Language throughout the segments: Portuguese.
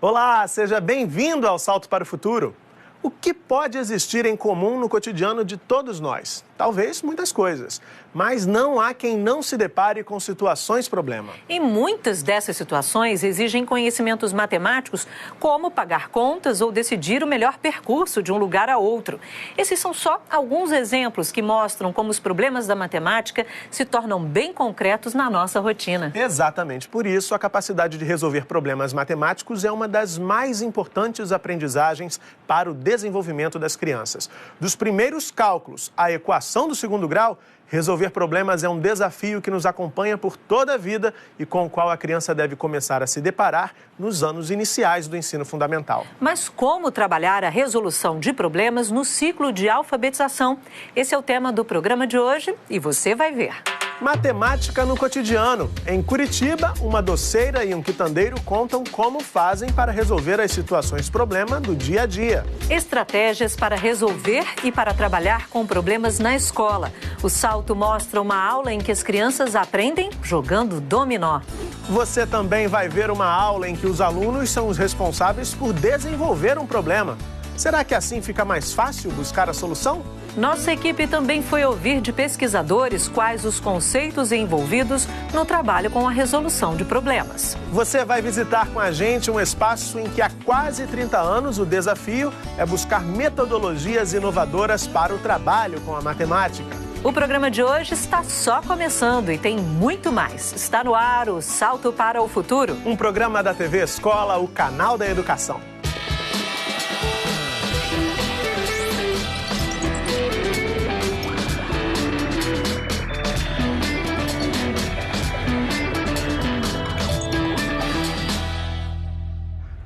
Olá, seja bem-vindo ao Salto para o Futuro. O que pode existir em comum no cotidiano de todos nós? Talvez muitas coisas, mas não há quem não se depare com situações problema. E muitas dessas situações exigem conhecimentos matemáticos, como pagar contas ou decidir o melhor percurso de um lugar a outro. Esses são só alguns exemplos que mostram como os problemas da matemática se tornam bem concretos na nossa rotina. Exatamente por isso, a capacidade de resolver problemas matemáticos é uma das mais importantes aprendizagens para o desenvolvimento das crianças. Dos primeiros cálculos à equação do segundo grau, resolver problemas é um desafio que nos acompanha por toda a vida e com o qual a criança deve começar a se deparar nos anos iniciais do ensino fundamental. Mas como trabalhar a resolução de problemas no ciclo de alfabetização? Esse é o tema do programa de hoje e você vai ver. Matemática no cotidiano. Em Curitiba, uma doceira e um quitandeiro contam como fazem para resolver as situações problema do dia a dia. Estratégias para resolver e para trabalhar com problemas na escola. O Salto mostra uma aula em que as crianças aprendem jogando dominó. Você também vai ver uma aula em que os alunos são os responsáveis por desenvolver um problema. Será que assim fica mais fácil buscar a solução? Nossa equipe também foi ouvir de pesquisadores quais os conceitos envolvidos no trabalho com a resolução de problemas. Você vai visitar com a gente um espaço em que há quase 30 anos o desafio é buscar metodologias inovadoras para o trabalho com a matemática. O programa de hoje está só começando e tem muito mais. Está no ar o Salto para o Futuro. Um programa da TV Escola, o canal da educação.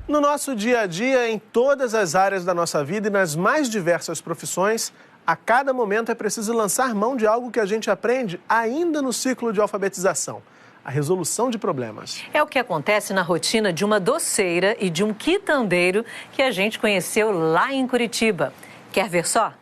No nosso dia a dia, em todas as áreas da nossa vida e nas mais diversas profissões, a cada momento é preciso lançar mão de algo que a gente aprende ainda no ciclo de alfabetização: a resolução de problemas. É o que acontece na rotina de uma doceira e de um quitandeiro que a gente conheceu lá em Curitiba. Quer ver só?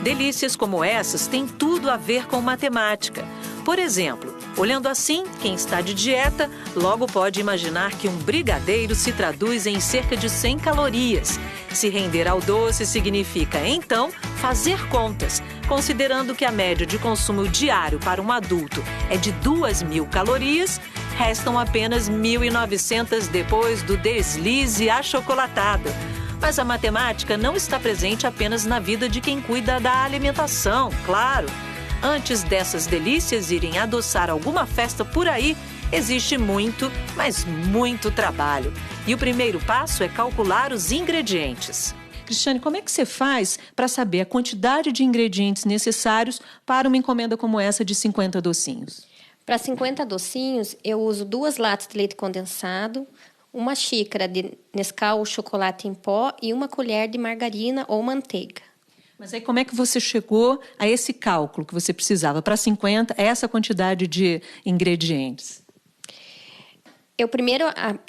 Delícias como essas têm tudo a ver com matemática. Por exemplo, olhando assim, quem está de dieta logo pode imaginar que um brigadeiro se traduz em cerca de 100 calorias. Se render ao doce significa, então, fazer contas. Considerando que a média de consumo diário para um adulto é de 2.000 calorias, restam apenas 1.900 depois do deslize achocolatado. Mas a matemática não está presente apenas na vida de quem cuida da alimentação, claro. Antes dessas delícias irem adoçar alguma festa por aí, existe muito, mas muito trabalho. E o primeiro passo é calcular os ingredientes. Cristiane, como é que você faz para saber a quantidade de ingredientes necessários para uma encomenda como essa de 50 docinhos? Para 50 docinhos, eu uso 2 latas de leite condensado, 1 xícara de Nescau ou chocolate em pó e 1 colher de margarina ou manteiga. Mas aí como é que você chegou a esse cálculo que você precisava para 50, essa quantidade de ingredientes?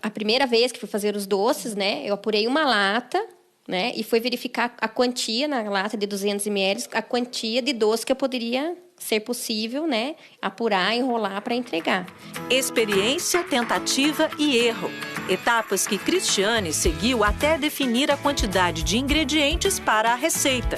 A primeira vez que fui fazer os doces, né, eu apurei 1 lata, né, e fui verificar a quantia na lata de 200 ml, a quantia de doce que eu poderia ser possível, né, apurar, enrolar para entregar. Experiência, tentativa e erro. Etapas que Cristiane seguiu até definir a quantidade de ingredientes para a receita.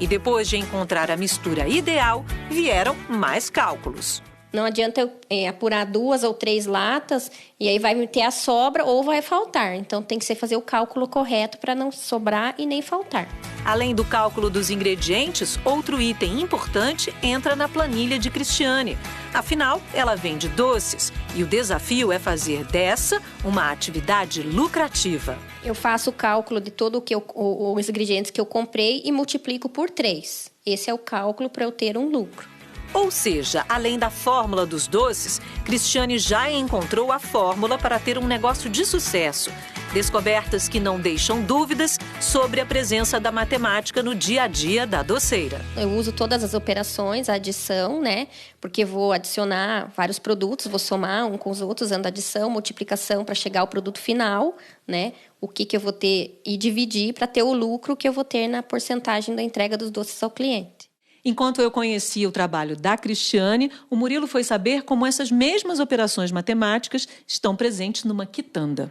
E depois de encontrar a mistura ideal, vieram mais cálculos. Não adianta eu apurar 2 ou 3 latas e aí vai ter a sobra ou vai faltar. Então tem que fazer o cálculo correto para não sobrar e nem faltar. Além do cálculo dos ingredientes, outro item importante entra na planilha de Cristiane. Afinal, ela vende doces e o desafio é fazer dessa uma atividade lucrativa. Eu faço o cálculo de todos os ingredientes que eu comprei e multiplico por 3. Esse é o cálculo para eu ter um lucro. Ou seja, além da fórmula dos doces, Cristiane já encontrou a fórmula para ter um negócio de sucesso. Descobertas que não deixam dúvidas sobre a presença da matemática no dia a dia da doceira. Eu uso todas as operações, a adição, né? Porque vou adicionar vários produtos, vou somar um com os outros, usando adição, multiplicação para chegar ao produto final, né? O que eu vou ter e dividir para ter o lucro que eu vou ter na porcentagem da entrega dos doces ao cliente. Enquanto eu conhecia o trabalho da Cristiane, o Murilo foi saber como essas mesmas operações matemáticas estão presentes numa quitanda.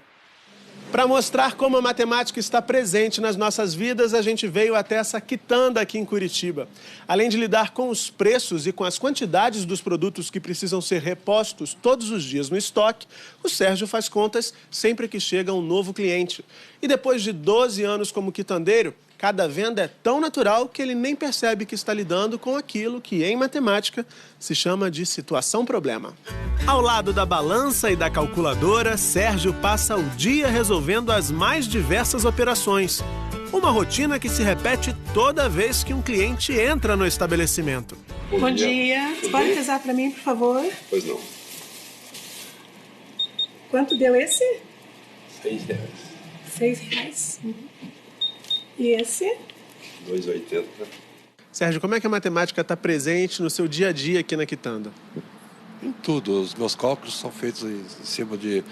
Para mostrar como a matemática está presente nas nossas vidas, a gente veio até essa quitanda aqui em Curitiba. Além de lidar com os preços e com as quantidades dos produtos que precisam ser repostos todos os dias no estoque, o Sérgio faz contas sempre que chega um novo cliente. E depois de 12 anos como quitandeiro, cada venda é tão natural que ele nem percebe que está lidando com aquilo que, em matemática, se chama de situação-problema. Ao lado da balança e da calculadora, Sérgio passa o dia resolvendo as mais diversas operações. Uma rotina que se repete toda vez que um cliente entra no estabelecimento. Bom dia. Você pode pesar para mim, por favor? Pois não. Quanto deu esse? R$6. R$6. E esse? R$2,80. Sérgio, como é que a matemática está presente no seu dia a dia aqui na quitanda? Em tudo. Os meus cálculos são feitos em cima de,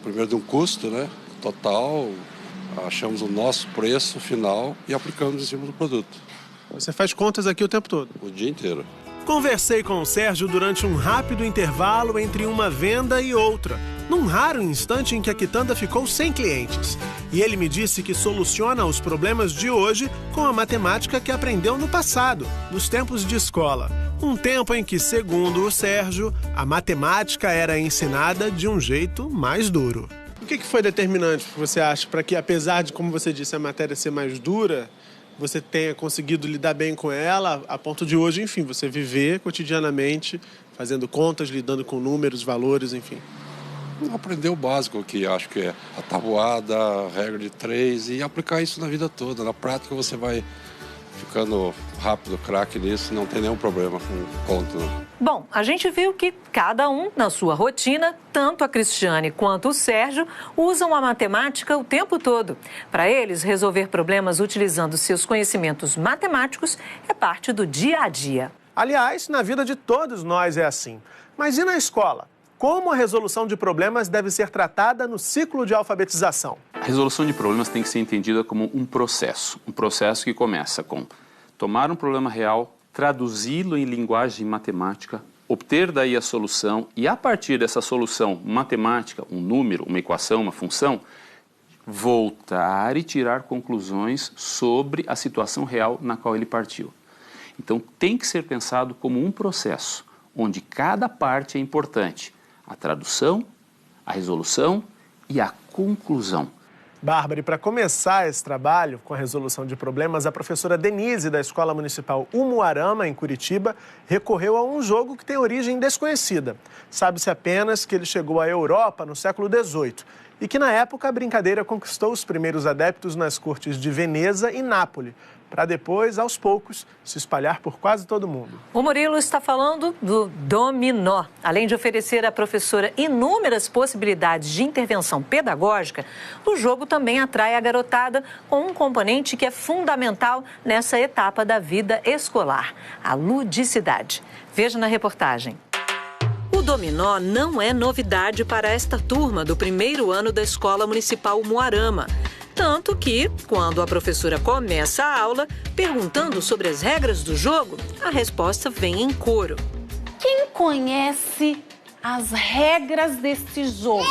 primeiro, de um custo, né, total. Achamos o nosso preço final e aplicamos em cima do produto. Você faz contas aqui o tempo todo? O dia inteiro. Conversei com o Sérgio durante um rápido intervalo entre uma venda e outra, num raro instante em que a quitanda ficou sem clientes. E ele me disse que soluciona os problemas de hoje com a matemática que aprendeu no passado, nos tempos de escola. Um tempo em que, segundo o Sérgio, a matemática era ensinada de um jeito mais duro. O que foi determinante, você acha, para que, apesar de, como você disse, a matéria ser mais dura, você tenha conseguido lidar bem com ela, a ponto de hoje, enfim, você viver cotidianamente, fazendo contas, lidando com números, valores, enfim? Aprender o básico, que acho que é a tabuada, a regra de 3, e aplicar isso na vida toda. Na prática você vai ficando rápido, craque nisso, não tem nenhum problema com conta. Não. Bom, a gente viu que cada um, na sua rotina, tanto a Cristiane quanto o Sérgio, usam a matemática o tempo todo. Para eles, resolver problemas utilizando seus conhecimentos matemáticos é parte do dia a dia. Aliás, na vida de todos nós é assim. Mas e na escola? Como a resolução de problemas deve ser tratada no ciclo de alfabetização? A resolução de problemas tem que ser entendida como um processo que começa com tomar um problema real, traduzi-lo em linguagem matemática, obter daí a solução e, a partir dessa solução matemática, um número, uma equação, uma função, voltar e tirar conclusões sobre a situação real na qual ele partiu. Então, tem que ser pensado como um processo, onde cada parte é importante. A tradução, a resolução e a conclusão. Bárbara, e para começar esse trabalho com a resolução de problemas, a professora Denise, da Escola Municipal Umuarama, em Curitiba, recorreu a um jogo que tem origem desconhecida. Sabe-se apenas que ele chegou à Europa no século XVIII e que, na época, a brincadeira conquistou os primeiros adeptos nas cortes de Veneza e Nápoles, para depois, aos poucos, se espalhar por quase todo mundo. O Murilo está falando do dominó. Além de oferecer à professora inúmeras possibilidades de intervenção pedagógica, o jogo também atrai a garotada com um componente que é fundamental nessa etapa da vida escolar, a ludicidade. Veja na reportagem. O dominó não é novidade para esta turma do primeiro ano da Escola Municipal Umuarama. Tanto que, quando a professora começa a aula, perguntando sobre as regras do jogo, a resposta vem em coro. Quem conhece as regras deste jogo?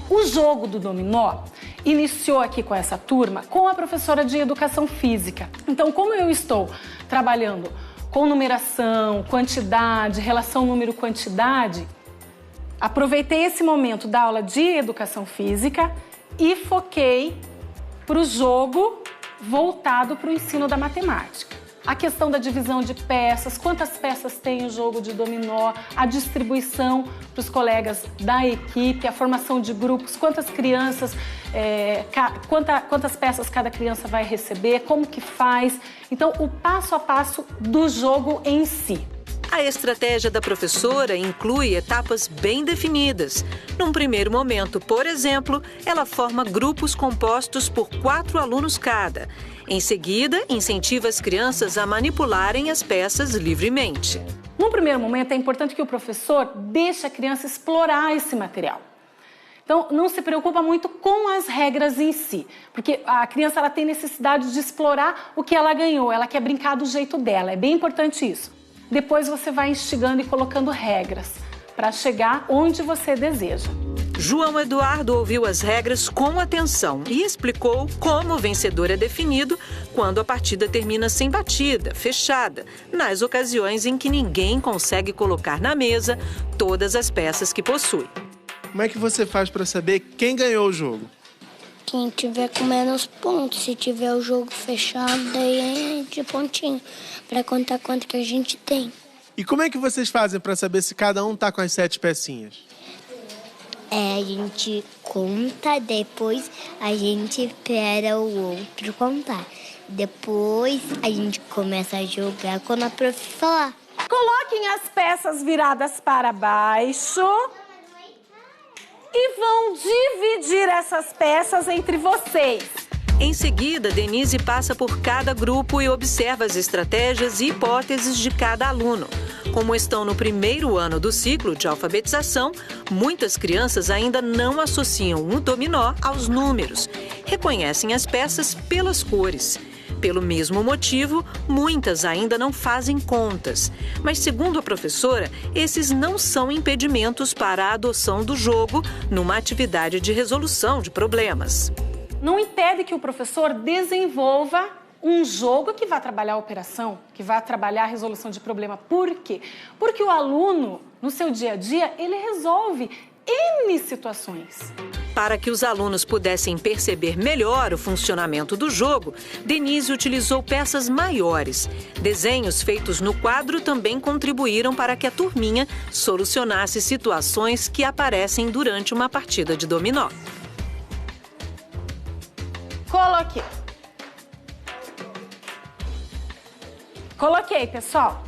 O jogo do dominó iniciou aqui com essa turma com a professora de Educação Física. Então, como eu estou trabalhando com numeração, quantidade, relação número-quantidade, aproveitei esse momento da aula de Educação Física e foquei para o jogo voltado para o ensino da matemática. A questão da divisão de peças, quantas peças tem o jogo de dominó, a distribuição para os colegas da equipe, a formação de grupos, quantas crianças, quantas peças cada criança vai receber, como que faz. Então, o passo a passo do jogo em si. A estratégia da professora inclui etapas bem definidas. Num primeiro momento, por exemplo, ela forma grupos compostos por 4 alunos cada. Em seguida, incentiva as crianças a manipularem as peças livremente. Num primeiro momento, é importante que o professor deixe a criança explorar esse material. Então, não se preocupa muito com as regras em si, porque a criança ela tem necessidade de explorar o que ela ganhou, ela quer brincar do jeito dela, é bem importante isso. Depois você vai instigando e colocando regras. para chegar onde você deseja. João Eduardo ouviu as regras com atenção e explicou como o vencedor é definido quando a partida termina sem batida, fechada, nas ocasiões em que ninguém consegue colocar na mesa todas as peças que possui. Como é que você faz para saber quem ganhou o jogo? Quem tiver com menos pontos, se tiver o jogo fechado, daí é de pontinho, para contar quanto que a gente tem. E como é que vocês fazem para saber se cada um tá com as 7 pecinhas? A gente conta, depois a gente espera o outro contar. Depois a gente começa a jogar quando a prof falar. Coloquem as peças viradas para baixo e vão dividir essas peças entre vocês. Em seguida, Denise passa por cada grupo e observa as estratégias e hipóteses de cada aluno. Como estão no primeiro ano do ciclo de alfabetização, muitas crianças ainda não associam o dominó aos números. Reconhecem as peças pelas cores. Pelo mesmo motivo, muitas ainda não fazem contas. Mas, segundo a professora, esses não são impedimentos para a adoção do jogo numa atividade de resolução de problemas. Não impede que o professor desenvolva um jogo que vai trabalhar a operação, que vai trabalhar a resolução de problema. Por quê? Porque o aluno, no seu dia a dia, ele resolve N situações. Para que os alunos pudessem perceber melhor o funcionamento do jogo, Denise utilizou peças maiores. Desenhos feitos no quadro também contribuíram para que a turminha solucionasse situações que aparecem durante uma partida de dominó. Coloquei. Coloquei, pessoal.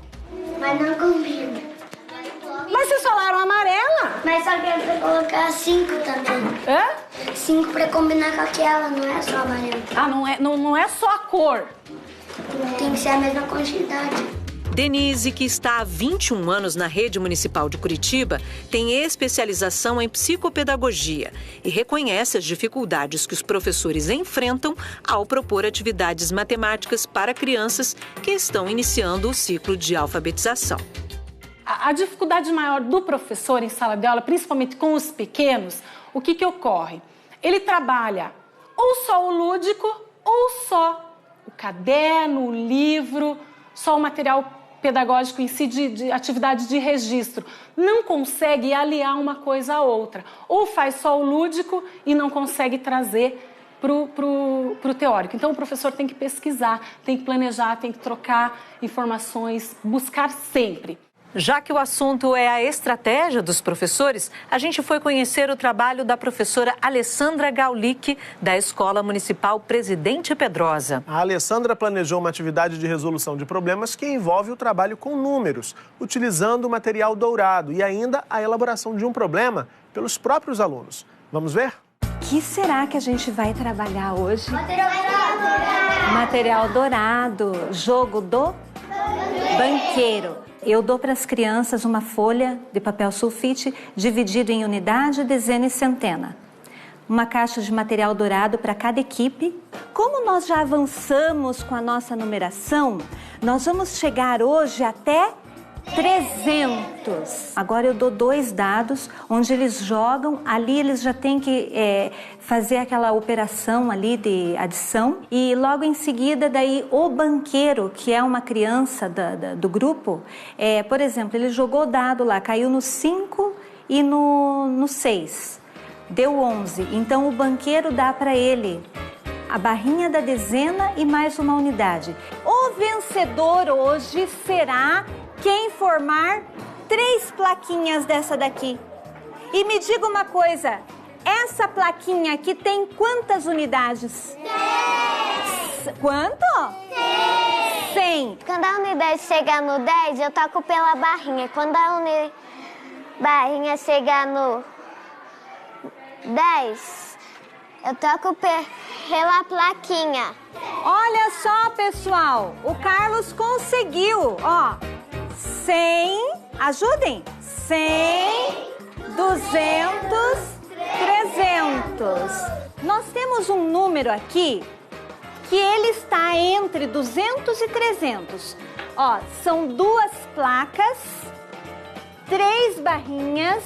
Mas não combina. Mas vocês falaram amarela? Mas só que é pra colocar 5 também. Hã? 5 pra combinar com aquela, não é só amarela. Ah, não é só a cor. Tem que ser a mesma quantidade. Denise, que está há 21 anos na rede municipal de Curitiba, tem especialização em psicopedagogia e reconhece as dificuldades que os professores enfrentam ao propor atividades matemáticas para crianças que estão iniciando o ciclo de alfabetização. A dificuldade maior do professor em sala de aula, principalmente com os pequenos, o que ocorre? Ele trabalha ou só o lúdico ou só o caderno, o livro, só o material pedagógico em si de atividade de registro. Não consegue aliar uma coisa à outra. Ou faz só o lúdico e não consegue trazer pro teórico. Então, o professor tem que pesquisar, tem que planejar, tem que trocar informações, buscar sempre. Já que o assunto é a estratégia dos professores, a gente foi conhecer o trabalho da professora Alessandra Gaulic, da Escola Municipal Presidente Pedrosa. A Alessandra planejou uma atividade de resolução de problemas que envolve o trabalho com números, utilizando o material dourado e ainda a elaboração de um problema pelos próprios alunos. Vamos ver? O que será que a gente vai trabalhar hoje? Material dourado. Material dourado, jogo do banqueiro. Eu dou para as crianças uma folha de papel sulfite dividido em unidade, dezena e centena. Uma caixa de material dourado para cada equipe. Como nós já avançamos com a nossa numeração, nós vamos chegar hoje até 300. Agora eu dou 2 dados, onde eles jogam, ali eles já têm que fazer aquela operação ali de adição. E logo em seguida, daí o banqueiro, que é uma criança do grupo, por exemplo, ele jogou o dado lá, caiu no 5 e no 6. Deu 11. Então o banqueiro dá para ele a barrinha da dezena e mais uma unidade. O vencedor hoje será quem formar 3 plaquinhas dessa daqui. E me diga uma coisa, essa plaquinha aqui tem quantas unidades? 10. Quanto? 100. Quando a unidade chegar no 10, eu toco pela barrinha. Quando a barrinha chegar no 10, eu toco pela plaquinha. Olha só, pessoal, o Carlos conseguiu, ó. 100, ajudem, 100, 200, 300. Nós temos um número aqui que ele está entre 200 e 300. Ó, são 2 placas 3 barrinhas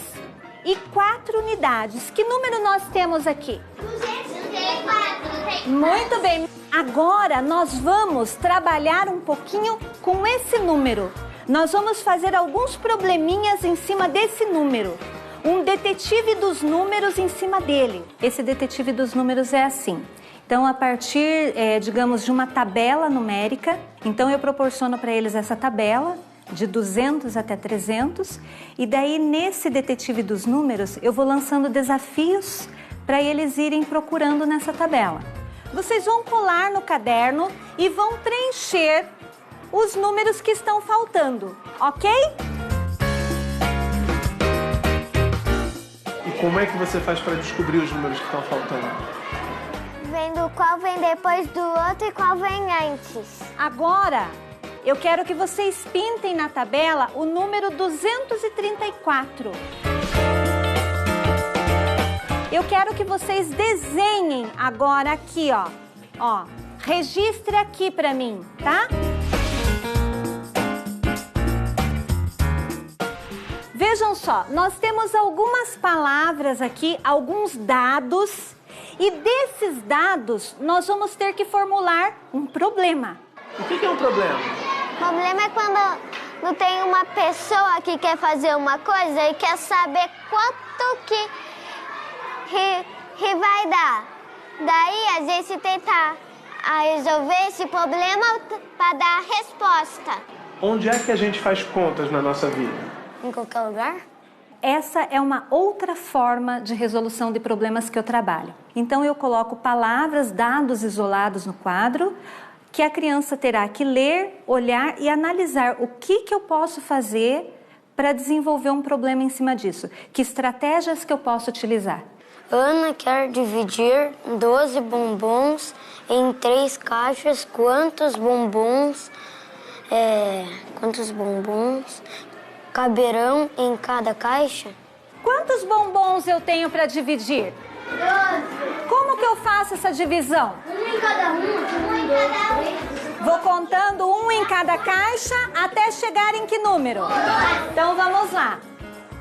e 4 unidades. Que número nós temos aqui? 234. Muito bem. Agora nós vamos trabalhar um pouquinho com esse número. Nós vamos fazer alguns probleminhas em cima desse número. Um detetive dos números em cima dele. Esse detetive dos números é assim. Então, a partir, digamos, de uma tabela numérica, então eu proporciono para eles essa tabela de 200 até 300, e daí nesse detetive dos números eu vou lançando desafios para eles irem procurando nessa tabela. Vocês vão colar no caderno e vão preencher os números que estão faltando, ok? E como é que você faz para descobrir os números que estão faltando? Vendo qual vem depois do outro e qual vem antes. Agora, eu quero que vocês pintem na tabela o número 234. Eu quero que vocês desenhem agora aqui, ó. Registre aqui pra mim, tá? Vejam só, nós temos algumas palavras aqui, alguns dados, e desses dados nós vamos ter que formular um problema. O que é um problema? O problema é quando não tem uma pessoa que quer fazer uma coisa e quer saber quanto que vai dar. Daí a gente tenta resolver esse problema para dar a resposta. Onde é que a gente faz contas na nossa vida? Em qualquer lugar? Essa é uma outra forma de resolução de problemas que eu trabalho. Então eu coloco palavras, dados isolados no quadro, que a criança terá que ler, olhar e analisar o que eu posso fazer para desenvolver um problema em cima disso. Que estratégias que eu posso utilizar? Ana quer dividir 12 bombons em 3 caixas. Quantos bombons caberão em cada caixa? Quantos bombons eu tenho para dividir? 12. Como que eu faço essa divisão? Um em cada Vou contando um em cada caixa até chegar em que número? Então vamos lá.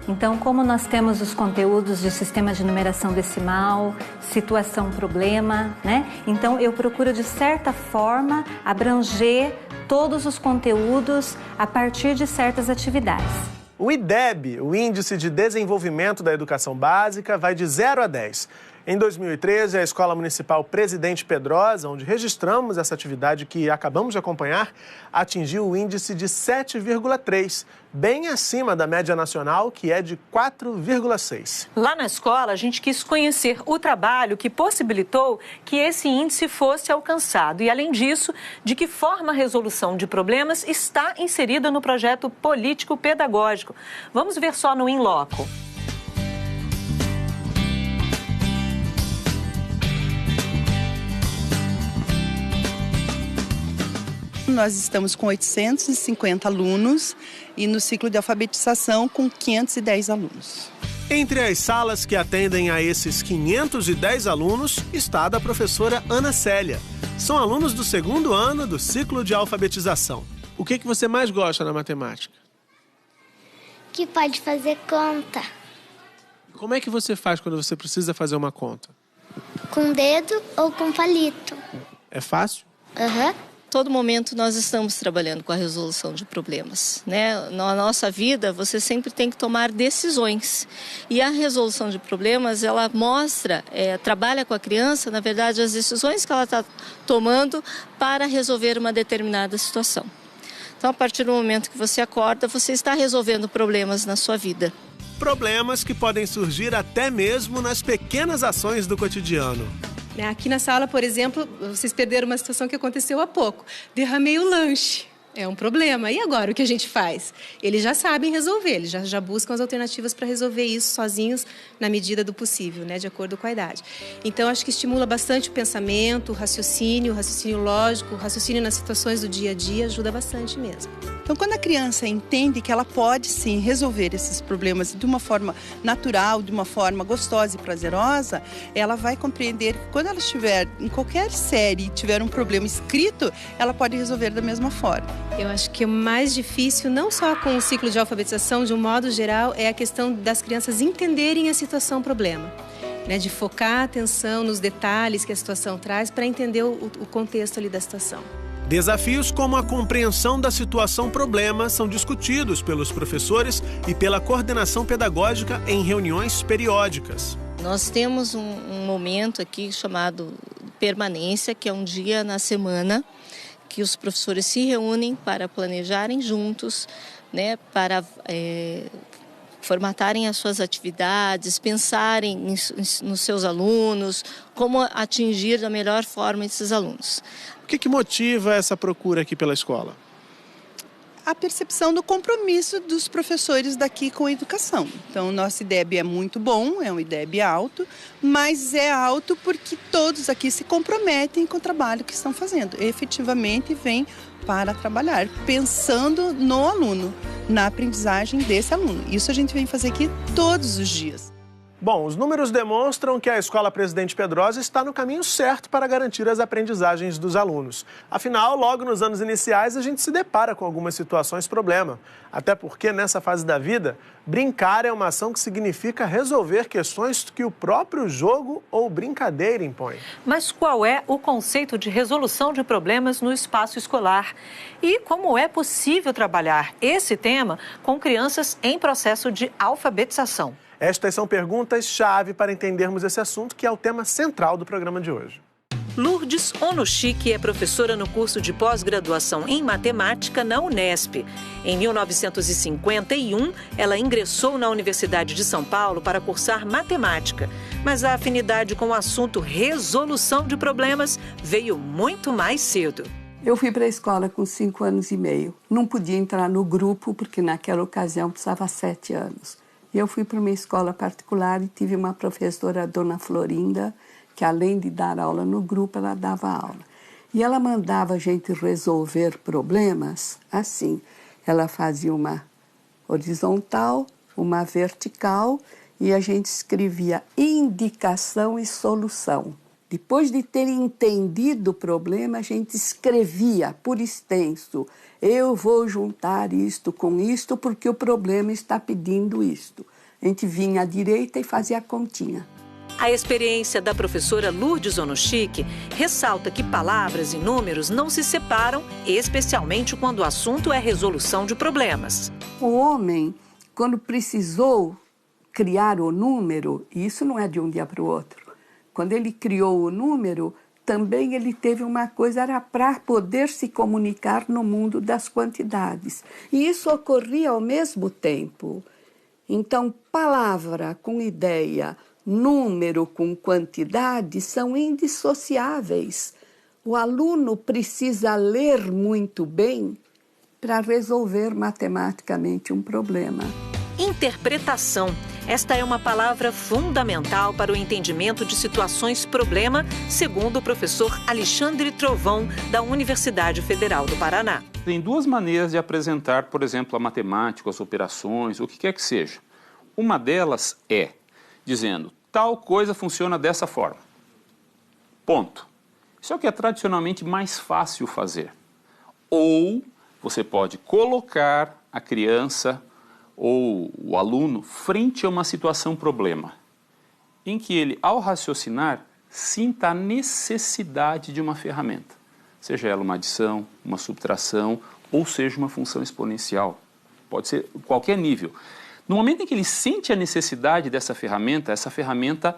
Então, como nós temos os conteúdos de sistema de numeração decimal, situação problema, né? Então eu procuro de certa forma abranger todos os conteúdos a partir de certas atividades. O IDEB, o Índice de Desenvolvimento da Educação Básica, vai de 0 a 10. Em 2013, a Escola Municipal Presidente Pedrosa, onde registramos essa atividade que acabamos de acompanhar, atingiu o índice de 7,3, bem acima da média nacional, que é de 4,6. Lá na escola, a gente quis conhecer o trabalho que possibilitou que esse índice fosse alcançado. E, além disso, de que forma a resolução de problemas está inserida no projeto político-pedagógico. Vamos ver só no In Loco. Nós estamos com 850 alunos e no ciclo de alfabetização com 510 alunos. Entre as salas que atendem a esses 510 alunos está a da professora Ana Célia. São alunos do 2º ano do ciclo de alfabetização. O que você mais gosta na matemática? Que pode fazer conta. Como é que você faz quando você precisa fazer uma conta? Com dedo ou com palito. É fácil? Aham. Todo momento nós estamos trabalhando com a resolução de problemas, né? Na nossa vida, você sempre tem que tomar decisões. E a resolução de problemas, ela mostra, trabalha com a criança, na verdade, as decisões que ela está tomando para resolver uma determinada situação. Então, a partir do momento que você acorda, você está resolvendo problemas na sua vida. Problemas que podem surgir até mesmo nas pequenas ações do cotidiano. Aqui na sala, por exemplo, vocês perderam uma situação que aconteceu há pouco. Derramei o lanche. É um problema. E agora, o que a gente faz? Eles já sabem resolver, eles já buscam as alternativas para resolver isso sozinhos na medida do possível, né, de acordo com a idade. Então, acho que estimula bastante o pensamento, o raciocínio lógico, o raciocínio nas situações do dia a dia, ajuda bastante mesmo. Então, quando a criança entende que ela pode, sim, resolver esses problemas de uma forma natural, de uma forma gostosa e prazerosa, ela vai compreender que quando ela estiver em qualquer série e tiver um problema escrito, ela pode resolver da mesma forma. Eu acho que o mais difícil, não só com o ciclo de alfabetização, de um modo geral, é a questão das crianças entenderem a situação-problema. Né, de focar a atenção nos detalhes que a situação traz para entender o contexto ali da situação. Desafios como a compreensão da situação-problema são discutidos pelos professores e pela coordenação pedagógica em reuniões periódicas. Nós temos um momento aqui chamado permanência, que é um dia na semana que os professores se reúnem para planejarem juntos, né, para formatarem as suas atividades, pensarem nos seus alunos, como atingir da melhor forma esses alunos. O que motiva essa procura aqui pela escola? A percepção do compromisso dos professores daqui com a educação. Então, o nosso IDEB é muito bom, é um IDEB alto, mas é alto porque todos aqui se comprometem com o trabalho que estão fazendo. Efetivamente, vêm para trabalhar, pensando no aluno, na aprendizagem desse aluno. Isso a gente vem fazer aqui todos os dias. Bom, os números demonstram que a Escola Presidente Pedrosa está no caminho certo para garantir as aprendizagens dos alunos. Afinal, logo nos anos iniciais, a gente se depara com algumas situações problema. Até porque, nessa fase da vida, brincar é uma ação que significa resolver questões que o próprio jogo ou brincadeira impõe. Mas qual é o conceito de resolução de problemas no espaço escolar? E como é possível trabalhar esse tema com crianças em processo de alfabetização? Estas são perguntas-chave para entendermos esse assunto, que é o tema central do programa de hoje. Lourdes Onushiki é professora no curso de pós-graduação em matemática na Unesp. Em 1951, ela ingressou na Universidade de São Paulo para cursar matemática. Mas a afinidade com o assunto resolução de problemas veio muito mais cedo. Eu fui para a escola com 5 anos e meio. Não podia entrar no grupo, porque naquela ocasião precisava 7 anos. E eu fui para uma escola particular e tive uma professora, a dona Florinda, que além de dar aula no grupo, ela dava aula. E ela mandava a gente resolver problemas assim. Ela fazia uma horizontal, uma vertical, e a gente escrevia indicação e solução. Depois de ter entendido o problema, a gente escrevia por extenso. Eu vou juntar isto com isto porque o problema está pedindo isto. A gente vinha à direita e fazia a continha. A experiência da professora Lourdes Onushiki ressalta que palavras e números não se separam, especialmente quando o assunto é resolução de problemas. O homem, quando precisou criar o número, e isso não é de um dia para o outro, quando ele criou o número, também ele teve uma coisa, era para poder se comunicar no mundo das quantidades. E isso ocorria ao mesmo tempo. Então, palavra com ideia, número com quantidade são indissociáveis. O aluno precisa ler muito bem para resolver matematicamente um problema. Interpretação. Esta é uma palavra fundamental para o entendimento de situações-problema, segundo o professor Alexandre Trovão, da Universidade Federal do Paraná. Tem 2 maneiras de apresentar, por exemplo, a matemática, as operações, o que quer que seja. Uma delas é dizendo, tal coisa funciona dessa forma. Ponto. Isso é o que é tradicionalmente mais fácil fazer. Ou você pode colocar a criança ou o aluno frente a uma situação-problema, em que ele, ao raciocinar, sinta a necessidade de uma ferramenta, seja ela uma adição, uma subtração, ou seja uma função exponencial. Pode ser qualquer nível. No momento em que ele sente a necessidade dessa ferramenta, essa ferramenta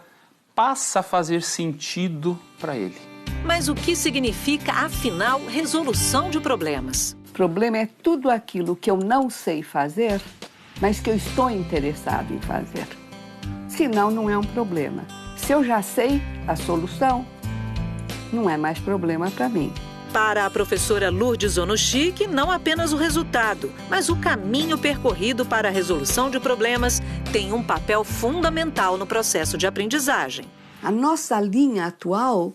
passa a fazer sentido para ele. Mas o que significa, afinal, resolução de problemas? Problema é tudo aquilo que eu não sei fazer, mas que eu estou interessado em fazer. Senão, não é um problema. Se eu já sei a solução, não é mais problema para mim. Para a professora Lourdes Onushiki, não apenas o resultado, mas o caminho percorrido para a resolução de problemas tem um papel fundamental no processo de aprendizagem. A nossa linha atual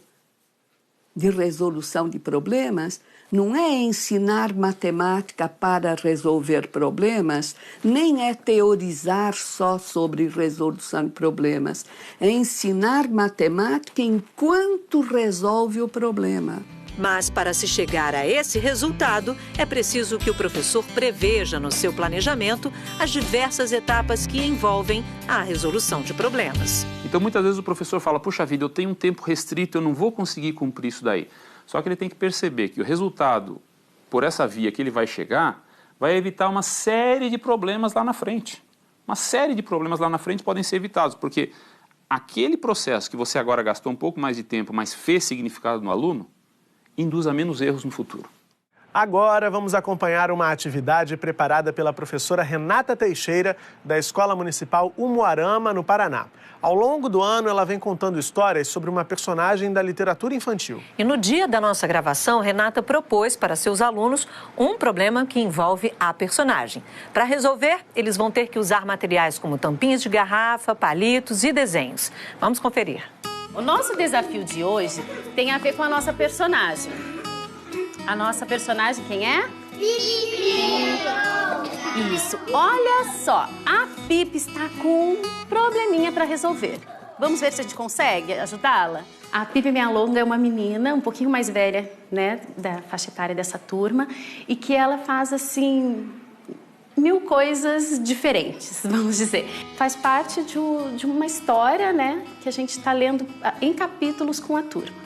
de resolução de problemas não é ensinar matemática para resolver problemas, nem é teorizar só sobre resolução de problemas. É ensinar matemática enquanto resolve o problema. Mas para se chegar a esse resultado, é preciso que o professor preveja no seu planejamento as diversas etapas que envolvem a resolução de problemas. Então, muitas vezes o professor fala, puxa vida, eu tenho um tempo restrito, eu não vou conseguir cumprir isso daí. Só que ele tem que perceber que o resultado, por essa via que ele vai chegar, vai evitar uma série de problemas lá na frente. Uma série de problemas lá na frente podem ser evitados, porque aquele processo que você agora gastou um pouco mais de tempo, mas fez significado no aluno, induz a menos erros no futuro. Agora vamos acompanhar uma atividade preparada pela professora Renata Teixeira, da Escola Municipal Umuarama, no Paraná. Ao longo do ano, ela vem contando histórias sobre uma personagem da literatura infantil. E no dia da nossa gravação, Renata propôs para seus alunos um problema que envolve a personagem. Para resolver, eles vão ter que usar materiais como tampinhas de garrafa, palitos e desenhos. Vamos conferir. O nosso desafio de hoje tem a ver com a nossa personagem. A nossa personagem quem é? Pipi! Isso, olha só, a Pipi está com um probleminha para resolver. Vamos ver se a gente consegue ajudá-la? A Pipi Meia Longa é uma menina um pouquinho mais velha, né, da faixa etária dessa turma, e que ela faz, assim, 1000 coisas diferentes, vamos dizer. Faz parte de uma história, né, que a gente está lendo em capítulos com a turma.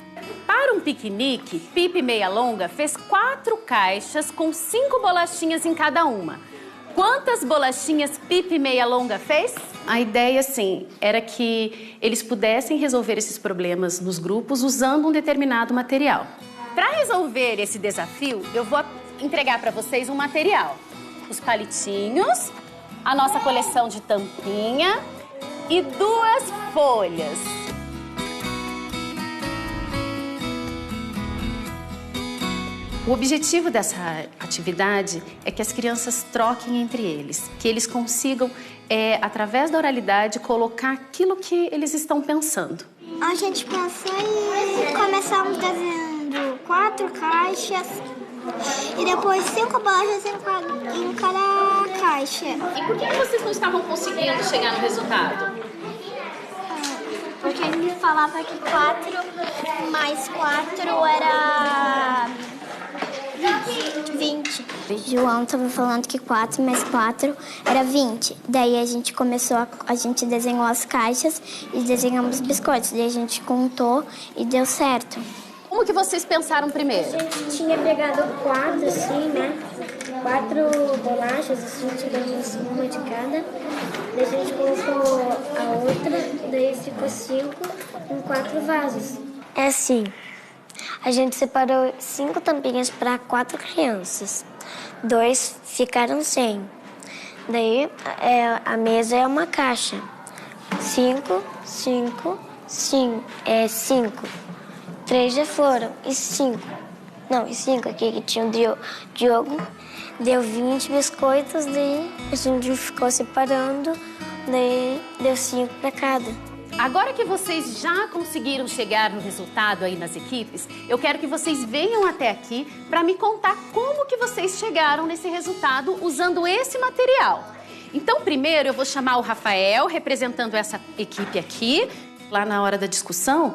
Para um piquenique, Pipi Meia Longa fez 4 caixas com 5 bolachinhas em cada uma. Quantas bolachinhas Pipi Meia Longa fez? A ideia, assim, era que eles pudessem resolver esses problemas nos grupos usando um determinado material. Para resolver esse desafio, eu vou entregar para vocês um material. Os palitinhos, a nossa coleção de tampinha e 2 folhas. O objetivo dessa atividade é que as crianças troquem entre eles, que eles consigam, através da oralidade, colocar aquilo que eles estão pensando. A gente pensou em começarmos desenhando 4 caixas e depois 5 bolachas em cada caixa. E por que vocês não estavam conseguindo chegar no resultado? Porque ele falava que 4 mais 4 era 20. O João estava falando que 4 mais 4 era 20. Daí a gente desenhou as caixas e desenhamos os biscoitos. Daí a gente contou e deu certo. Como que vocês pensaram primeiro? A gente tinha pegado 4, assim, né? 4 bolachas, assim, tiramos uma de cada. Daí a gente colocou a outra, daí ficou 5 em 4 vasos. É assim. A gente separou 5 tampinhas para 4 crianças. 2 ficaram sem. Daí a mesa é uma caixa. 5, 5, 5. 5. 3 já foram. E 5. Não, e 5 aqui que tinha o Diogo. Deu 20 biscoitos, daí a gente ficou separando. Daí deu 5 para cada. Agora que vocês já conseguiram chegar no resultado aí nas equipes, eu quero que vocês venham até aqui para me contar como que vocês chegaram nesse resultado usando esse material. Então, primeiro eu vou chamar o Rafael, representando essa equipe aqui. Lá na hora da discussão,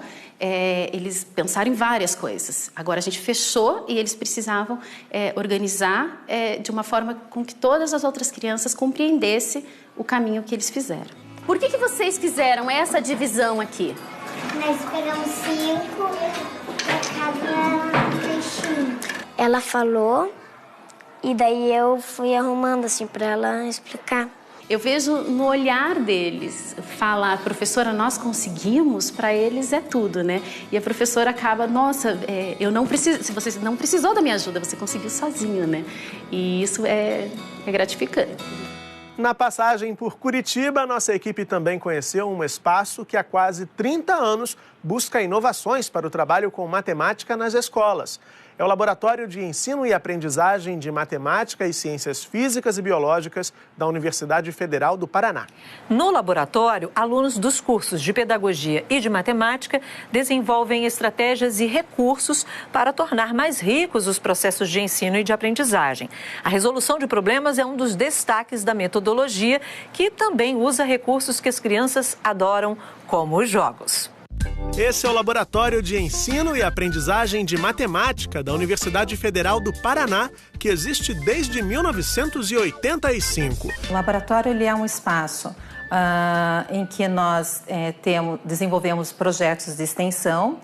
eles pensaram em várias coisas. Agora a gente fechou e eles precisavam organizar de uma forma com que todas as outras crianças compreendessem o caminho que eles fizeram. Por que vocês fizeram essa divisão aqui? Nós pegamos 5 para cada peixinho. Ela falou e daí eu fui arrumando assim para ela explicar. Eu vejo no olhar deles, fala, professora, nós conseguimos, para eles é tudo, né? E a professora acaba, nossa, eu não preciso, se você não precisou da minha ajuda, você conseguiu sozinho, né? E isso é gratificante. Na passagem por Curitiba, nossa equipe também conheceu um espaço que há quase 30 anos busca inovações para o trabalho com matemática nas escolas. É o Laboratório de Ensino e Aprendizagem de Matemática e Ciências Físicas e Biológicas da Universidade Federal do Paraná. No laboratório, alunos dos cursos de Pedagogia e de Matemática desenvolvem estratégias e recursos para tornar mais ricos os processos de ensino e de aprendizagem. A resolução de problemas é um dos destaques da metodologia, que também usa recursos que as crianças adoram, como os jogos. Esse é o Laboratório de Ensino e Aprendizagem de Matemática da Universidade Federal do Paraná, que existe desde 1985. O laboratório ele é um espaço em que nós desenvolvemos projetos de extensão.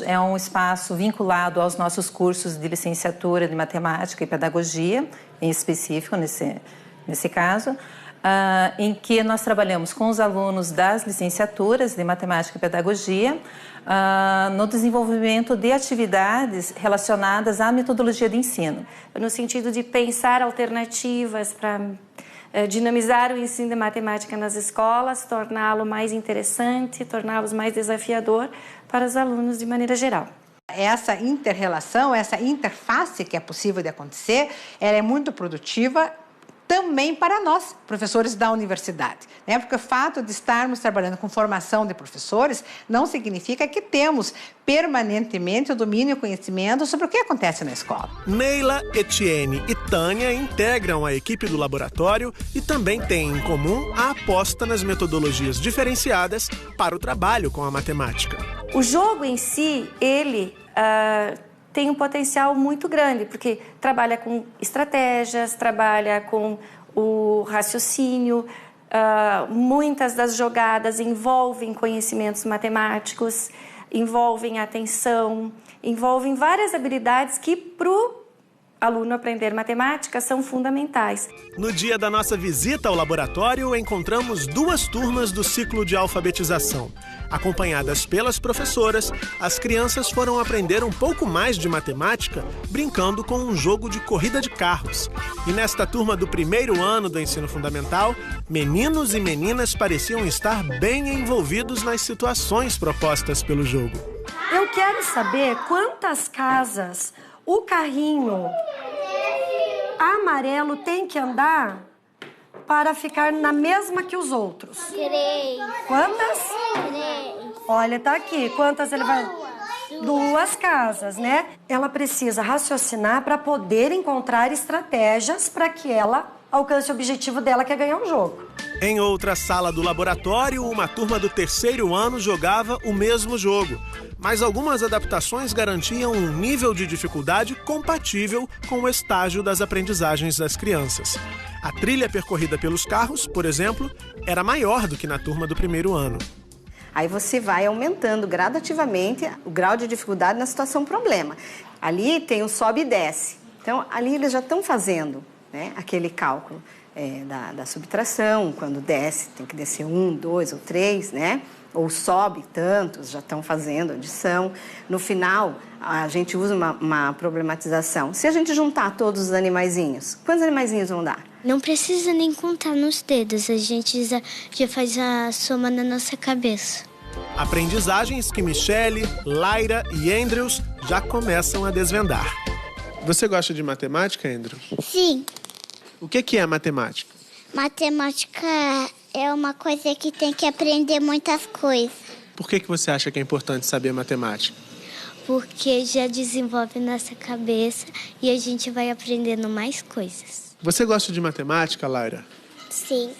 É um espaço vinculado aos nossos cursos de licenciatura de Matemática e Pedagogia, em específico nesse caso, em que nós trabalhamos com os alunos das licenciaturas de Matemática e Pedagogia no desenvolvimento de atividades relacionadas à metodologia de ensino. No sentido de pensar alternativas para dinamizar o ensino de matemática nas escolas, torná-lo mais interessante, torná-lo mais desafiador para os alunos de maneira geral. Essa inter-relação, essa interface que é possível de acontecer, ela é muito produtiva também para nós, professores da universidade, né? Porque o fato de estarmos trabalhando com formação de professores não significa que temos permanentemente o domínio e o conhecimento sobre o que acontece na escola. Neila, Etienne e Tânia integram a equipe do laboratório e também têm em comum a aposta nas metodologias diferenciadas para o trabalho com a matemática. O jogo em si, ele tem um potencial muito grande, porque trabalha com estratégias, trabalha com o raciocínio, muitas das jogadas envolvem conhecimentos matemáticos, envolvem atenção, envolvem várias habilidades que para o aluno aprender matemática são fundamentais. No dia da nossa visita ao laboratório, encontramos 2 turmas do ciclo de alfabetização. Acompanhadas pelas professoras, as crianças foram aprender um pouco mais de matemática brincando com um jogo de corrida de carros. E nesta turma do 1º ano do ensino fundamental, meninos e meninas pareciam estar bem envolvidos nas situações propostas pelo jogo. Eu quero saber quantas casas o carrinho amarelo tem que andar para ficar na mesma que os outros. 3. Quantas? 3. Olha, tá aqui. Quantas ele vai... 2 casas, né? Ela precisa raciocinar para poder encontrar estratégias para que ela alcance o objetivo dela, que é ganhar um jogo. Em outra sala do laboratório, uma turma do 3º ano jogava o mesmo jogo. Mas algumas adaptações garantiam um nível de dificuldade compatível com o estágio das aprendizagens das crianças. A trilha percorrida pelos carros, por exemplo, era maior do que na turma do 1º ano. Aí você vai aumentando gradativamente o grau de dificuldade na situação problema. Ali tem o sobe e desce. Então, ali eles já estão fazendo, né, aquele cálculo da subtração. Quando desce, tem que descer 1, 2 ou 3, né? Ou sobe tantos, já estão fazendo adição. No final, a gente usa uma problematização. Se a gente juntar todos os animaizinhos, quantos animaizinhos vão dar? Não precisa nem contar nos dedos, a gente já faz a soma na nossa cabeça. Aprendizagens que Michele, Laira e Andrews já começam a desvendar. Você gosta de matemática, Andrews? Sim. O que é matemática? Matemática é uma coisa que tem que aprender muitas coisas. Por que você acha que é importante saber matemática? Porque já desenvolve nossa cabeça e a gente vai aprendendo mais coisas. Você gosta de matemática, Laira? Sim.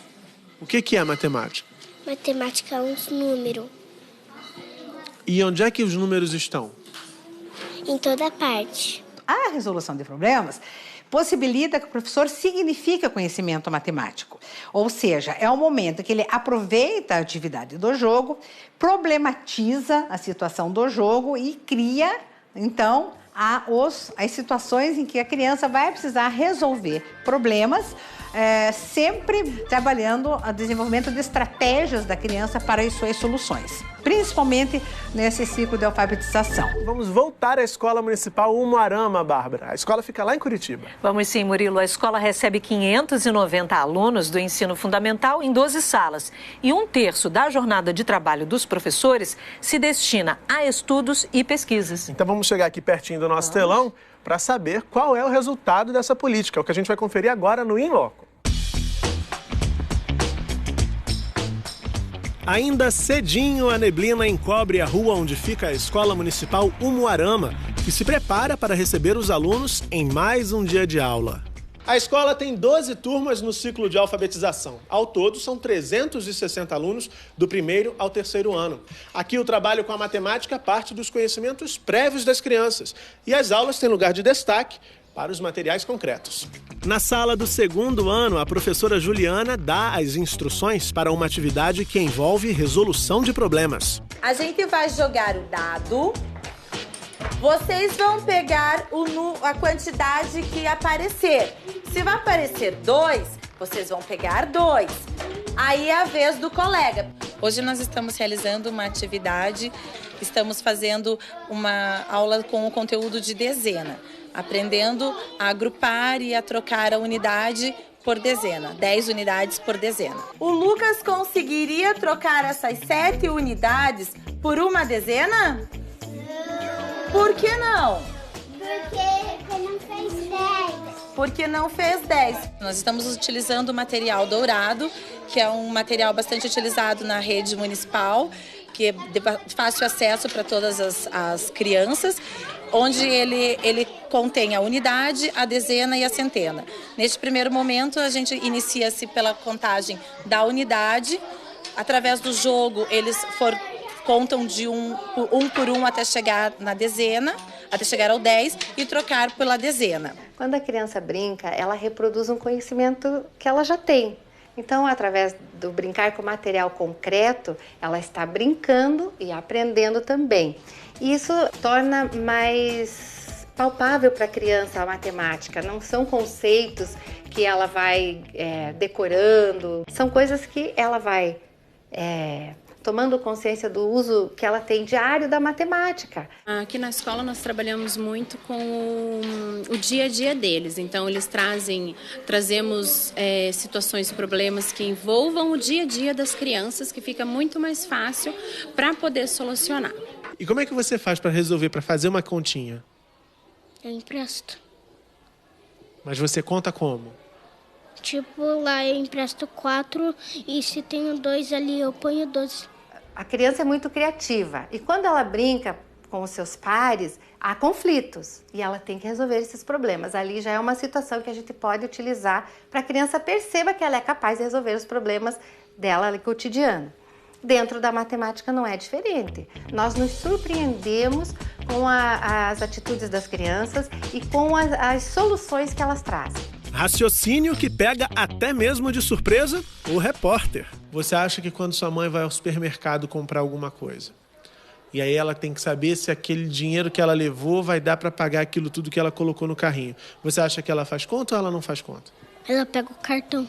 O que é matemática? Matemática é um número. E onde é que os números estão? Em toda parte. A resolução de problemas possibilita que o professor signifique conhecimento matemático. Ou seja, é o momento que ele aproveita a atividade do jogo, problematiza a situação do jogo e cria, então, as situações em que a criança vai precisar resolver problemas, sempre trabalhando o desenvolvimento de estratégias da criança para as suas soluções, principalmente nesse ciclo de alfabetização. Vamos voltar à Escola Municipal Umuarama, Bárbara. A escola fica lá em Curitiba. Vamos sim, Murilo. A escola recebe 590 alunos do ensino fundamental em 12 salas. E 1/3 da jornada de trabalho dos professores se destina a estudos e pesquisas. Então vamos chegar aqui pertinho do nosso telão para saber qual é o resultado dessa política, o que a gente vai conferir agora no In Loco. Ainda cedinho, a neblina encobre a rua onde fica a Escola Municipal Umuarama, que se prepara para receber os alunos em mais um dia de aula. A escola tem 12 turmas no ciclo de alfabetização. Ao todo, são 360 alunos do primeiro ao terceiro ano. Aqui, o trabalho com a matemática parte dos conhecimentos prévios das crianças. E as aulas têm lugar de destaque para os materiais concretos. Na sala do segundo ano, a professora Juliana dá as instruções para uma atividade que envolve resolução de problemas. A gente vai jogar o dado. Vocês vão pegar a quantidade que aparecer. Se vai aparecer 2, vocês vão pegar 2. Aí é a vez do colega. Hoje nós estamos realizando uma atividade, estamos fazendo uma aula com o conteúdo de dezena, aprendendo a agrupar e a trocar a unidade por dezena, 10 unidades por dezena. O Lucas conseguiria trocar essas 7 unidades por uma dezena? Por que não? Porque não fez 10. Porque não fez 10. Nós estamos utilizando o material dourado, que é um material bastante utilizado na rede municipal, que é de fácil acesso para todas as crianças, onde ele contém a unidade, a dezena e a centena. Neste primeiro momento, a gente inicia-se pela contagem da unidade. Através do jogo, eles contam de um por um até chegar na dezena, até chegar ao 10 e trocar pela dezena. Quando a criança brinca, ela reproduz um conhecimento que ela já tem. Então, através do brincar com material concreto, ela está brincando e aprendendo também. E isso torna mais palpável para a criança a matemática. Não são conceitos que ela vai decorando, são coisas que ela vai tomando consciência do uso que ela tem diário da matemática. Aqui na escola nós trabalhamos muito com o dia a dia deles, então eles trazemos situações, problemas que envolvam o dia a dia das crianças, que fica muito mais fácil para poder solucionar. E como é que você faz para resolver, para fazer uma continha? Eu empresto. Mas você conta como? Tipo, lá eu empresto 4 e se tenho 2 ali, eu ponho 12. A criança é muito criativa e quando ela brinca com os seus pares, há conflitos e ela tem que resolver esses problemas. Ali já é uma situação que a gente pode utilizar para a criança perceber que ela é capaz de resolver os problemas dela ali cotidiano. Dentro da matemática não é diferente. Nós nos surpreendemos com as atitudes das crianças e com as soluções que elas trazem. Raciocínio que pega até mesmo de surpresa o repórter. Você acha que quando sua mãe vai ao supermercado comprar alguma coisa, e aí ela tem que saber se aquele dinheiro que ela levou vai dar para pagar aquilo tudo que ela colocou no carrinho, você acha que ela faz conta ou ela não faz conta? Ela pega o cartão.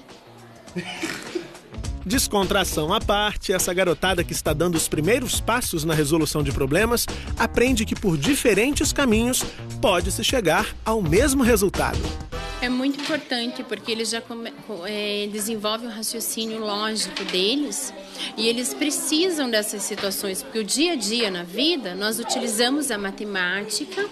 Descontração à parte, essa garotada que está dando os primeiros passos na resolução de problemas aprende que por diferentes caminhos pode-se chegar ao mesmo resultado. É muito importante porque eles já desenvolvem o raciocínio lógico deles e eles precisam dessas situações, porque o dia a dia na vida nós utilizamos a matemática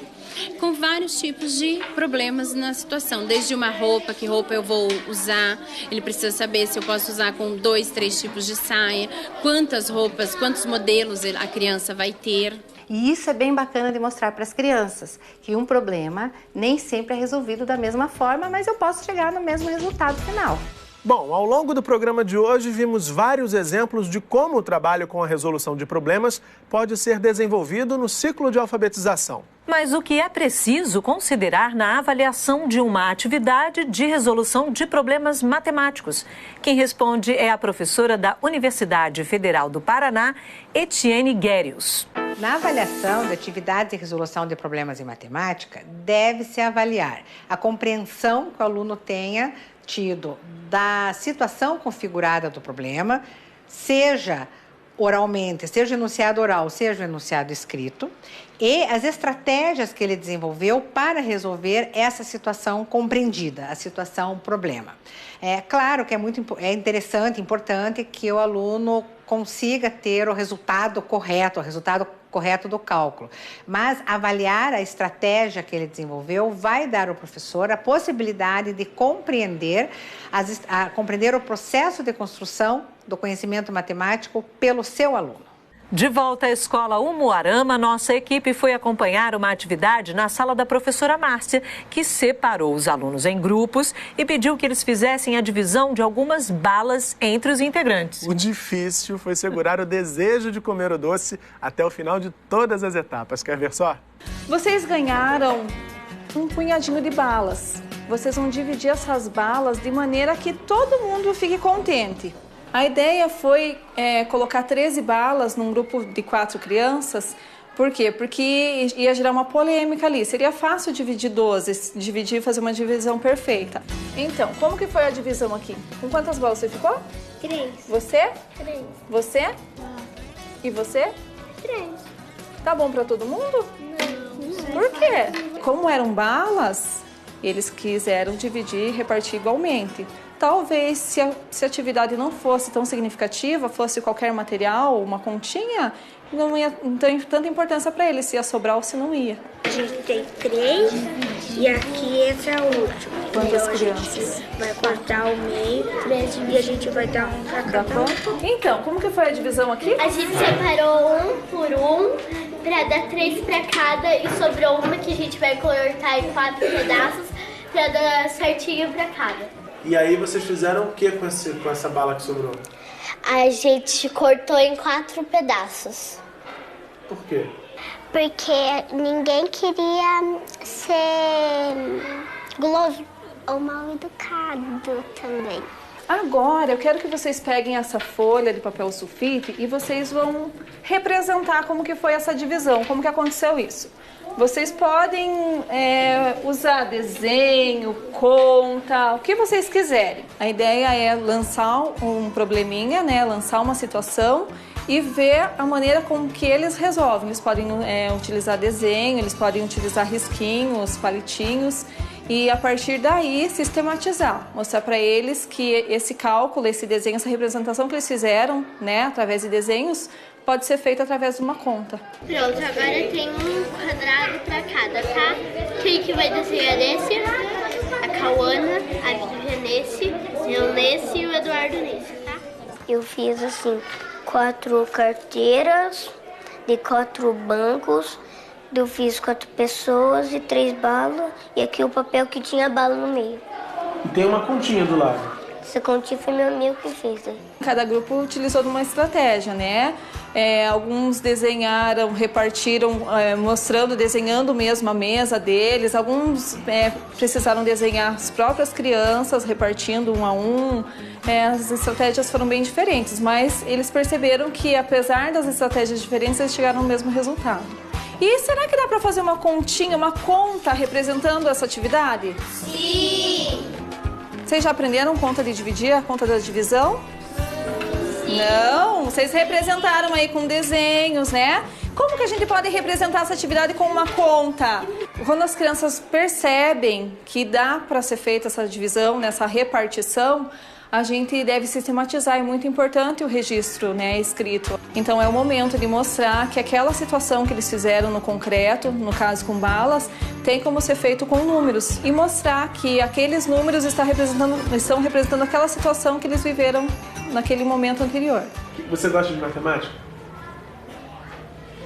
com vários tipos de problemas na situação, desde uma roupa, que roupa eu vou usar, ele precisa saber se eu posso usar com 2, 3 tipos de saia, quantas roupas, quantos modelos a criança vai ter. E isso é bem bacana de mostrar para as crianças, que um problema nem sempre é resolvido da mesma forma, mas eu posso chegar no mesmo resultado final. Bom, ao longo do programa de hoje, vimos vários exemplos de como o trabalho com a resolução de problemas pode ser desenvolvido no ciclo de alfabetização. Mas o que é preciso considerar na avaliação de uma atividade de resolução de problemas matemáticos? Quem responde é a professora da Universidade Federal do Paraná, Etienne Guérius. Na avaliação da atividade de resolução de problemas em matemática, deve-se avaliar a compreensão que o aluno tenha tido da situação configurada do problema, seja oralmente, seja enunciado oral, seja enunciado escrito, e as estratégias que ele desenvolveu para resolver essa situação compreendida, a situação problema. É claro que é interessante, importante que o aluno consiga ter o resultado correto do cálculo, mas avaliar a estratégia que ele desenvolveu vai dar ao professor a possibilidade de compreender o processo de construção do conhecimento matemático pelo seu aluno. De volta à escola Umuarama, nossa equipe foi acompanhar uma atividade na sala da professora Márcia, que separou os alunos em grupos e pediu que eles fizessem a divisão de algumas balas entre os integrantes. O difícil foi segurar o desejo de comer o doce até o final de todas as etapas. Quer ver só? Vocês ganharam um punhadinho de balas. Vocês vão dividir essas balas de maneira que todo mundo fique contente. A ideia foi colocar 13 balas num grupo de 4 crianças. Por quê? Porque ia gerar uma polêmica ali. Seria fácil dividir 12, dividir e fazer uma divisão perfeita. Então, como que foi a divisão aqui? Com quantas balas você ficou? 3. Você? 3. Você? Não. E você? 3. Tá bom pra todo mundo? Não. Por quê? Como eram balas, eles quiseram dividir e repartir igualmente. Talvez, se a atividade não fosse tão significativa, fosse qualquer material, uma continha, não ia ter tanta importância para eles, se ia sobrar ou se não ia. A gente tem 3 e aqui essa é a última. Quantas crianças? Vai cortar o meio e a gente vai dar um pra cada um. Então, como que foi a divisão aqui? A gente separou um por um para dar 3 para cada e sobrou uma que a gente vai cortar em 4 pedaços para dar certinho para cada. E aí vocês fizeram o que com essa bala que sobrou? A gente cortou em 4 pedaços. Por quê? Porque ninguém queria ser guloso ou mal educado também. Agora, eu quero que vocês peguem essa folha de papel sulfite e vocês vão representar como que foi essa divisão, como que aconteceu isso. Vocês podem usar desenho, conta, o que vocês quiserem. A ideia é lançar um probleminha, né? Lançar uma situação e ver a maneira como que eles resolvem. Eles podem utilizar desenho, eles podem utilizar risquinhos, palitinhos e a partir daí sistematizar. Mostrar para eles que esse cálculo, esse desenho, essa representação que eles fizeram, né? Através de desenhos, pode ser feito através de uma conta. Pronto, agora tem um quadrado para cada, tá? Quem que vai desenhar nesse? A Cauana, a Vivian nesse, eu nesse e o Eduardo nesse, tá? Eu fiz assim, 4 carteiras de 4 bancos, eu fiz 4 pessoas e 3 balas, e aqui o papel que tinha bala no meio. E tem uma continha do lado. Essa continha foi meu amigo que fez. Né? Cada grupo utilizou uma estratégia, né? Alguns desenharam, repartiram, desenhando mesmo a mesa deles. Alguns precisaram desenhar as próprias crianças, repartindo um a um. As estratégias foram bem diferentes, mas eles perceberam que, apesar das estratégias diferentes, eles chegaram no mesmo resultado. E será que dá para fazer uma continha, uma conta representando essa atividade? Sim! Vocês já aprenderam conta de dividir, a conta da divisão? Não, vocês representaram aí com desenhos, né? Como que a gente pode representar essa atividade com uma conta? Quando as crianças percebem que dá para ser feita essa divisão, nessa repartição, a gente deve sistematizar. É muito importante o registro, né, escrito. Então é o momento de mostrar que aquela situação que eles fizeram no concreto, no caso com balas, tem como ser feito com números e mostrar que aqueles números estão representando aquela situação que eles viveram naquele momento anterior. Você gosta de matemática?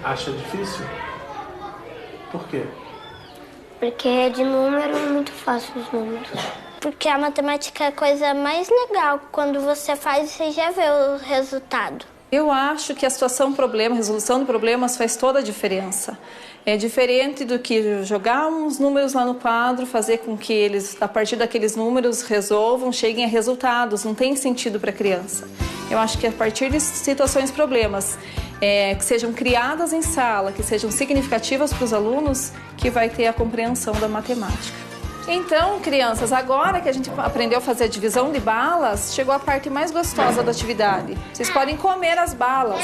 Acha difícil? Por quê? Porque é de número, é muito fácil os números. Porque a matemática é a coisa mais legal. Quando você faz, você já vê o resultado. Eu acho que a resolução de problemas faz toda a diferença. É diferente do que jogar uns números lá no quadro, fazer com que eles, a partir daqueles números, resolvam, cheguem a resultados. Não tem sentido para a criança. Eu acho que a partir de situações, problemas, que sejam criadas em sala, que sejam significativas para os alunos, que vai ter a compreensão da matemática. Então, crianças, agora que a gente aprendeu a fazer a divisão de balas, chegou a parte mais gostosa da atividade. Vocês podem comer as balas.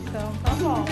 Então tá bom.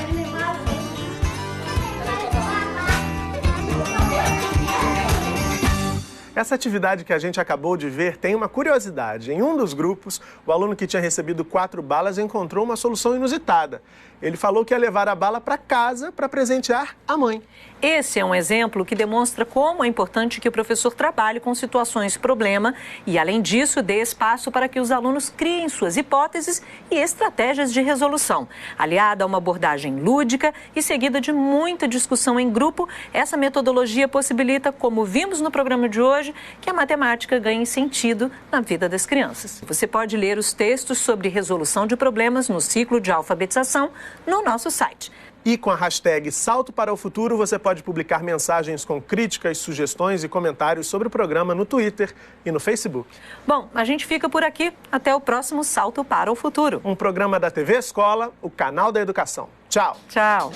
Essa atividade que a gente acabou de ver tem uma curiosidade. Em um dos grupos, o aluno que tinha recebido 4 balas encontrou uma solução inusitada. Ele falou que ia levar a bala para casa para presentear a mãe. Esse é um exemplo que demonstra como é importante que o professor trabalhe com situações problema e, além disso, dê espaço para que os alunos criem suas hipóteses e estratégias de resolução. Aliada a uma abordagem lúdica e seguida de muita discussão em grupo, essa metodologia possibilita, como vimos no programa de hoje, que a matemática ganhe sentido na vida das crianças. Você pode ler os textos sobre resolução de problemas no ciclo de alfabetização no nosso site. E com a hashtag Salto para o Futuro, você pode publicar mensagens com críticas, sugestões e comentários sobre o programa no Twitter e no Facebook. Bom, a gente fica por aqui. Até o próximo Salto para o Futuro. Um programa da TV Escola, o canal da educação. Tchau. Tchau.